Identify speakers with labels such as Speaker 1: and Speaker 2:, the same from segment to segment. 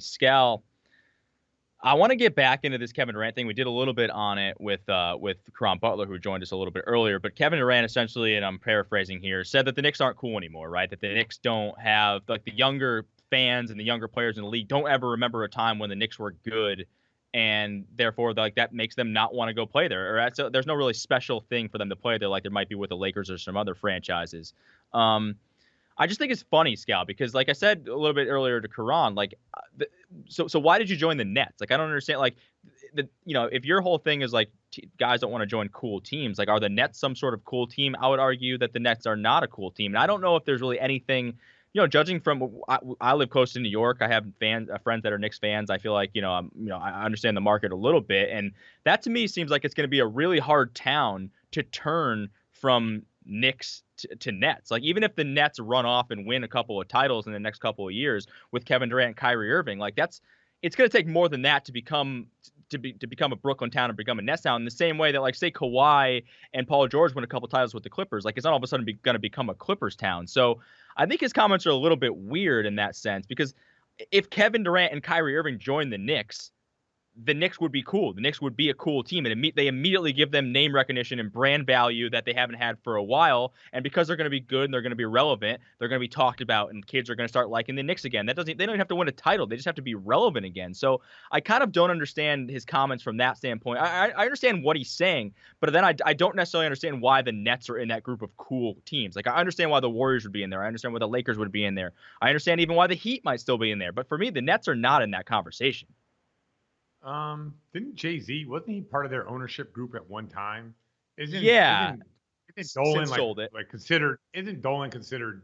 Speaker 1: Scal, I want to get back into this Kevin Durant thing. We did a little bit on it with Caron Butler, who joined us a little bit earlier. But Kevin Durant essentially, and I'm paraphrasing here, said that the Knicks aren't cool anymore, right? That the Knicks don't have like the younger fans and the younger players in the league don't ever remember a time when the Knicks were good, and therefore like that makes them not want to go play there. Or there's no really special thing for them to play there like there might be with the Lakers or some other franchises. I just think it's funny, Scal, because like I said a little bit earlier to Karan, like, so why did you join the Nets? Like, I don't understand. Like, if your whole thing is like guys don't want to join cool teams, like, are the Nets some sort of cool team? I would argue that the Nets are not a cool team, and I don't know if there's really anything. Judging from I live close to New York, I have friends that are Knicks fans. I feel like I understand the market a little bit, and that to me seems like it's going to be a really hard town to turn from Knicks to Nets. Like, even if the Nets run off and win a couple of titles in the next couple of years with Kevin Durant and Kyrie Irving, like it's going to take more than that to become a Brooklyn town and become a Nets town. In the same way that, like, say Kawhi and Paul George win a couple titles with the Clippers, like, it's not all of a sudden going to become a Clippers town. So I think his comments are a little bit weird in that sense, because if Kevin Durant and Kyrie Irving join the Knicks would be cool. The Knicks would be a cool team, and they immediately give them name recognition and brand value that they haven't had for a while. And because they're going to be good and they're going to be relevant, they're going to be talked about, and kids are going to start liking the Knicks again. They don't even have to win a title; they just have to be relevant again. So I kind of don't understand his comments from that standpoint. I understand what he's saying, but then I don't necessarily understand why the Nets are in that group of cool teams. Like, I understand why the Warriors would be in there. I understand why the Lakers would be in there. I understand even why the Heat might still be in there. But for me, the Nets are not in that conversation.
Speaker 2: Didn't Jay-Z, wasn't he part of their ownership group at one time? Isn't Dolan
Speaker 1: sold it.
Speaker 2: Isn't Dolan considered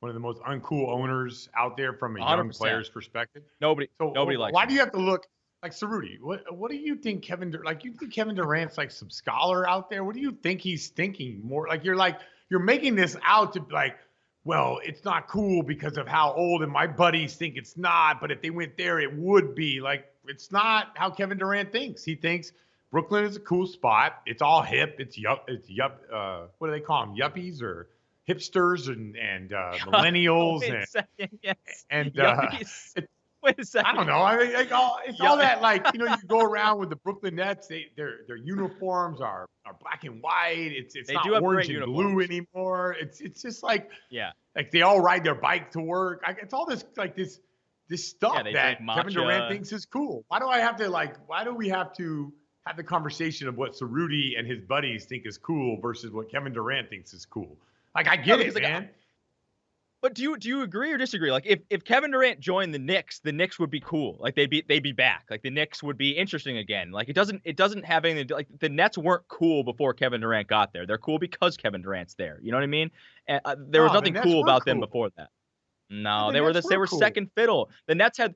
Speaker 2: one of the most uncool owners out there from a 100%. Young player's perspective?
Speaker 1: Nobody likes
Speaker 2: why
Speaker 1: him.
Speaker 2: Do you have to look like Ceruti? What do you think you think Kevin Durant's like some scholar out there? What do you think he's thinking more? You're making this out to like, well, it's not cool because of how old, and my buddies think it's not, but if they went there, it would be. Like, it's not how Kevin Durant thinks. He thinks Brooklyn is a cool spot. It's all hip. It's what do they call them? Yuppies or hipsters and millennials.
Speaker 1: Wait a second.
Speaker 2: I don't know. It's all that, like, you go around with the Brooklyn Nets. Their uniforms are black and white. It's not orange and blue anymore. It's just like, like they all ride their bike to work. It's all this like this stuff that Kevin Durant thinks is cool. Why do we have to have the conversation of what Ceruti and his buddies think is cool versus what Kevin Durant thinks is cool? Like, I get it, man.
Speaker 1: But do you agree or disagree? Like, if Kevin Durant joined the Knicks would be cool. Like, they'd be back. Like, the Knicks would be interesting again. Like, it doesn't have anything to do, like, the Nets weren't cool before Kevin Durant got there. They're cool because Kevin Durant's there. You know what I mean? And there was nothing cool about them before that. No, they were cool. Second fiddle. The Nets had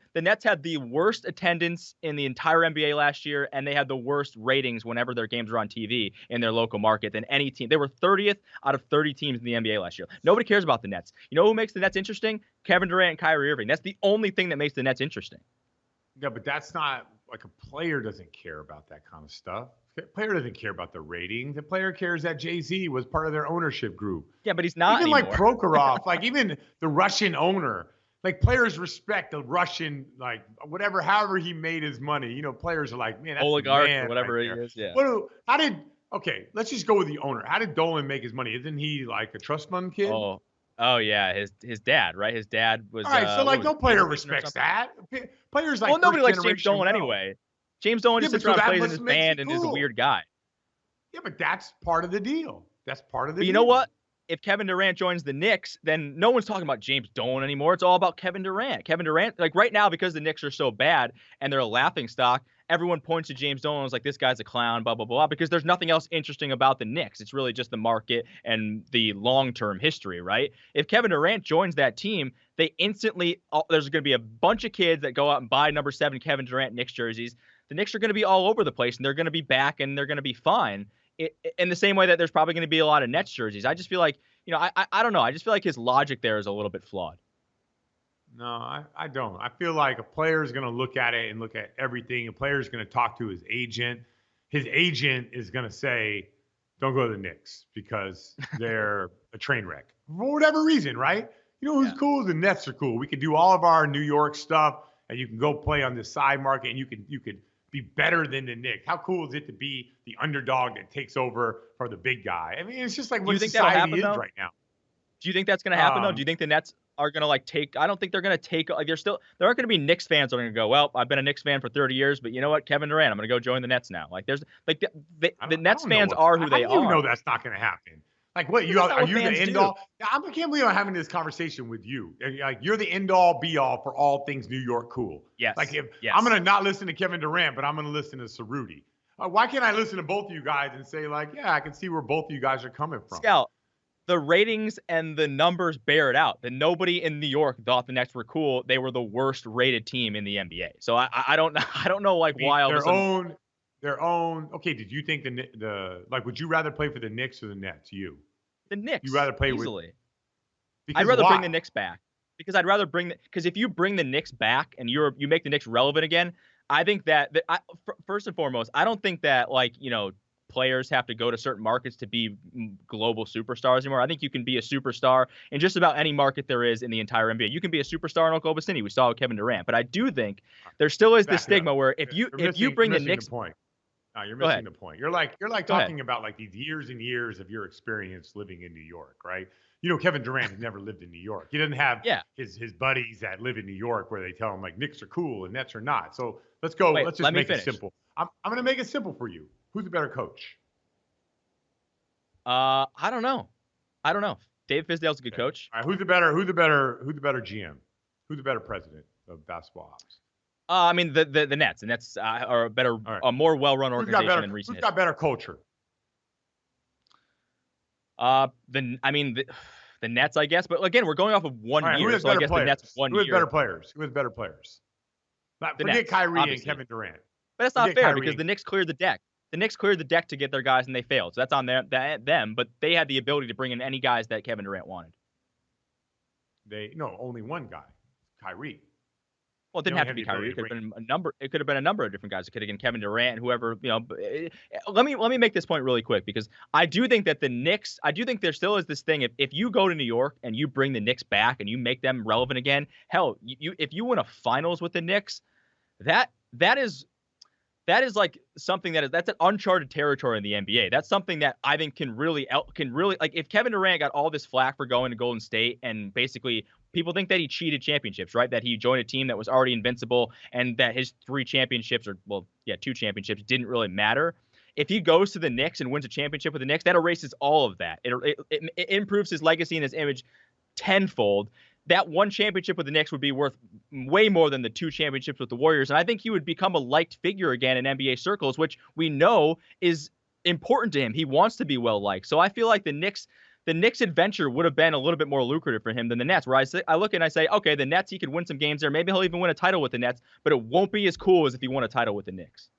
Speaker 1: the worst attendance in the entire NBA last year, and they had the worst ratings whenever their games were on TV in their local market than any team. They were 30th out of 30 teams in the NBA last year. Nobody cares about the Nets. You know who makes the Nets interesting? Kevin Durant and Kyrie Irving. That's the only thing that makes the Nets interesting.
Speaker 2: Yeah, but that's not like a player doesn't care about that kind of stuff. The player doesn't care about the rating. The player cares that Jay-Z was part of their ownership group.
Speaker 1: Yeah, but he's not
Speaker 2: even
Speaker 1: anymore.
Speaker 2: Like Prokhorov, like even the Russian owner. Like, players respect the Russian, like, however he made his money. Players are like, man, that's
Speaker 1: oligarch or whatever he is. Yeah.
Speaker 2: Let's just go with the owner. How did Dolan make his money? Isn't he like a trust fund kid?
Speaker 1: Oh yeah, his dad, right? His dad was.
Speaker 2: All right, so like, no player respects that. Players like.
Speaker 1: Well, nobody likes James Dolan anyway. James Dolan just sits around, plays in his band, and is a weird guy.
Speaker 2: Yeah, but that's part of the deal. That's part of the deal.
Speaker 1: You know what? If Kevin Durant joins the Knicks, then no one's talking about James Dolan anymore. It's all about Kevin Durant. Kevin Durant, like right now, because the Knicks are so bad and they're a laughingstock, everyone points to James Dolan as like, this guy's a clown, blah, blah, blah, because there's nothing else interesting about the Knicks. It's really just the market and the long-term history, right? If Kevin Durant joins that team, they instantly, there's going to be a bunch of kids that go out and buy number 7 Kevin Durant Knicks jerseys. The Knicks are going to be all over the place, and they're going to be back, and they're going to be fine. In the same way that there's probably going to be a lot of Nets jerseys. I just feel like, I don't know. I just feel like his logic there is a little bit flawed.
Speaker 2: No, I don't. I feel like a player is going to look at it and look at everything. A player is going to talk to his agent. His agent is going to say, don't go to the Knicks because they're a train wreck. For whatever reason, right? You know who's cool? The Nets are cool. We could do all of our New York stuff and you can go play on the side market, and you could be better than the Knicks. How cool is it to be the underdog that takes over for the big guy? I mean, it's just like what society is right now.
Speaker 1: Do you think that's going to happen, though? Do you think the Nets are going to, like, take – I don't think they're going to take – like, there aren't going to be Knicks fans that are going to go, well, I've been a Knicks fan for 30 years, but you know what? Kevin Durant, I'm going to go join the Nets now. Like, there's – like, the Nets fans are who they are.
Speaker 2: You know that's not going to happen. Like, what? Are you the end-all? I can't believe I'm having this conversation with you. Like, you're the end-all, be-all for all things New York cool.
Speaker 1: Yes.
Speaker 2: Like, I'm going to not listen to Kevin Durant, but I'm going to listen to Ceruti. Why can't I listen to both of you guys and say, like, yeah, I can see where both of you guys are coming from?
Speaker 1: Scal, the ratings and the numbers bear it out. That nobody in New York thought the Nets were cool. They were the worst rated team in the NBA. So I don't know like why all
Speaker 2: their own. Okay, did you think the like? Would you rather play for the Knicks or the Nets?
Speaker 1: The Knicks.
Speaker 2: You rather play
Speaker 1: easily.
Speaker 2: I'd
Speaker 1: rather bring the Knicks back because I'd rather because if you bring the Knicks back and you make the Knicks relevant again, I think that first and foremost, I don't think that players have to go to certain markets to be global superstars anymore. I think you can be a superstar in just about any market there is in the entire NBA. You can be a superstar in Oklahoma City. We saw with Kevin Durant. But I do think there still is this stigma where if you bring the Knicks
Speaker 2: point. No, you're missing the point. You're like talking about like these years and years of your experience living in New York, right? You know, Kevin Durant has never lived in New York. He doesn't have his buddies that live in New York where they tell him like Knicks are cool and Nets are not. So let's go. Let's just make it simple. I'm going to make it simple for you. Who's the better coach?
Speaker 1: I don't know. Dave Fizdale's a good coach.
Speaker 2: All right, who's the better GM? Who's the better president of basketball ops?
Speaker 1: I mean the Nets. The Nets are a more well-run organization in recent history.
Speaker 2: Who's got better culture?
Speaker 1: The Nets, I guess. But again, we're going off of 1 year, so I guess the Nets 1 year.
Speaker 2: Who has better players? Who has better players? Forget Kyrie and Kevin Durant.
Speaker 1: But that's not fair because the Knicks cleared the deck. The Knicks cleared the deck to get their guys, and they failed. So that's on them. But they had the ability to bring in any guys that Kevin Durant wanted.
Speaker 2: Only one guy, Kyrie.
Speaker 1: Well, it didn't have to be Kyrie. It could have been a number. It could have been a number of different guys. It could have been Kevin Durant, whoever. Let me make this point really quick because I do think that the Knicks. I do think there still is this thing. If you go to New York and you bring the Knicks back and you make them relevant again, hell, if you win a finals with the Knicks, that is like something that's an uncharted territory in the NBA. That's something that I think can really like if Kevin Durant got all this flack for going to Golden State and basically people think that he cheated championships, right? That he joined a team that was already invincible and that his 3 championships 2 championships didn't really matter. If he goes to the Knicks and wins a championship with the Knicks, that erases all of that. It improves his legacy and his image tenfold. That 1 championship with the Knicks would be worth way more than the 2 championships with the Warriors. And I think he would become a liked figure again in NBA circles, which we know is important to him. He wants to be well-liked. So I feel like the Knicks adventure would have been a little bit more lucrative for him than the Nets, where I look and I say, okay, the Nets, he could win some games there. Maybe he'll even win a title with the Nets, but it won't be as cool as if he won a title with the Knicks.